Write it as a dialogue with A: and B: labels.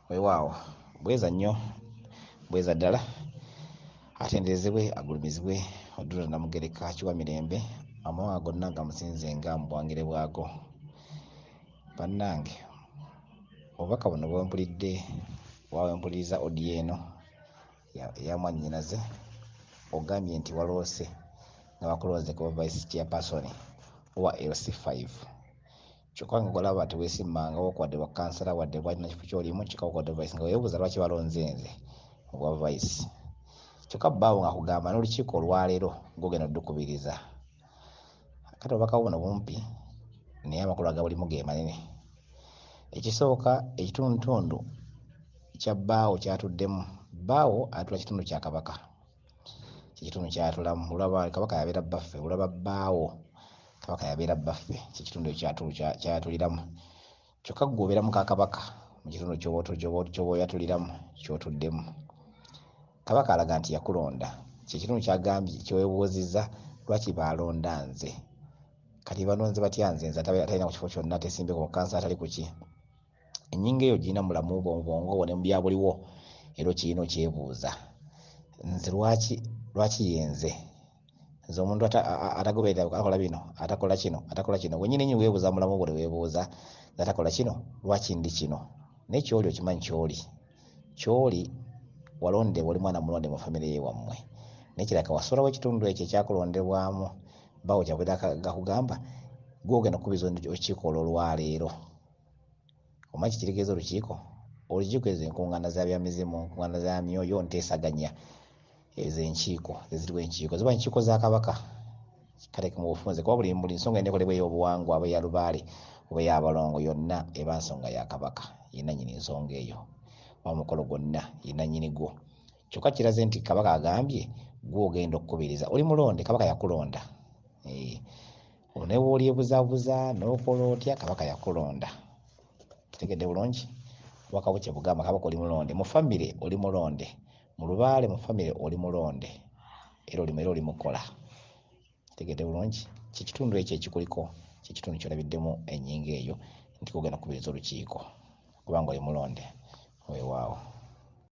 A: Weewaawo bweza nnyo bweza ddala atenderezebwe agulumizibwe Oduula Namugereka Kiwa Mirembe amawanga gonna nga musinze nga mu bwangere bwago. Bannange obubaka buno bwempulidde bwawempuliriza odiyo eno eya mwannyinaze ogambye nti waloose nga bakulonze kuba vice chairperson owa LC5 kyokka nga golaba teweesimmangawo kwadde bwa kansala wadde bwalina kifo kyolimu kikawo kwadde vice nga weebuuza lwaki balonze nze obwa vice. Kyokka bbaawo nga kugamba n'olukiiko olwaleero gogenda oddukubiriza. Kati obubaka buno bumpi naye amakulu agabulimu ge manene. Ekisooka ekitundutundu kya bbaawo kyatuddemu. Bbaawo atula kitundu kya Kabaka, kyekitundu kyatulamu. Olaba Kabaka yabeera bbaffe, olaba bbaawo Kabaka yabeera bbaffe, kyekitundu kyatuliramu. Kyokka ggwe obeera muka Kabaka mu kitundu ky'oba oyatuliramu ky'otuddemu. Kabaka alaga nti yakulonda, kyekitundu kyagambye kyeweebuuzizza lwaki baalonda nze. Kati banonze batya nze atalina ku kifo kyonna, tesimbeko ku kansa, atali ku ki. Ennyingo eyo girina mulamu bwongo ne mu byabuliwo era kirina okyebuuza nze lwaki yenze, nze omuntu atagoberera akola bino atakola kino atakola kino. Wennyini nnyini weebuuza mulamu bwo weebuuza nze atakola kino lwaki ndi kino. Naye kyoli okimanyi kyoli walondebwa oli mwana mulonde mu famire ye wammwe, naye kiraka wasolawo ekitundu ekyo ekyakulondebwamu bbaawo kyabwera gakugamba gwogenda okukubiriza olukiiko olw'olwaleero. Omanyi kikitegeeza olukiiko ezo enkuŋŋaana za byamizimu, enkuŋŋaana za myoyo nteesaganya, ezo enkiiko ziriwo enkiiko ziba enkiiko za Kabaka kateeke mu bufunze kuba buli nsonga eneekolebwa ey'obuwangwa aba eya Lubaale oba ey'Abalongo yonna eba nsonga ya Kabaka yenna nnyini nsonga eyo. Omukolo gwonna yenna nnyini gwo. Kyokka kiraze nti Kabaka agambye gwe ogenda okukubiriza, oli mulonde, Kabaka yakulonda. Ne bw'olyebuzaabuza n'okola otya, Kabaka yakulonda. Kitegedde bulungi? Obubaka bukye bugamba Kabaka oli mulonde, mu famire oli mulonde, mu Lubaale mu famire oli mulonde era oli mukola. Kitegedde bulungi? Kikitundu ekyo ekikuliko, kikitundu kyolabiddemu ennyingo eyo nti kugenda okukubiriza olukiiko kubanga oli mulonde. Weewaawo.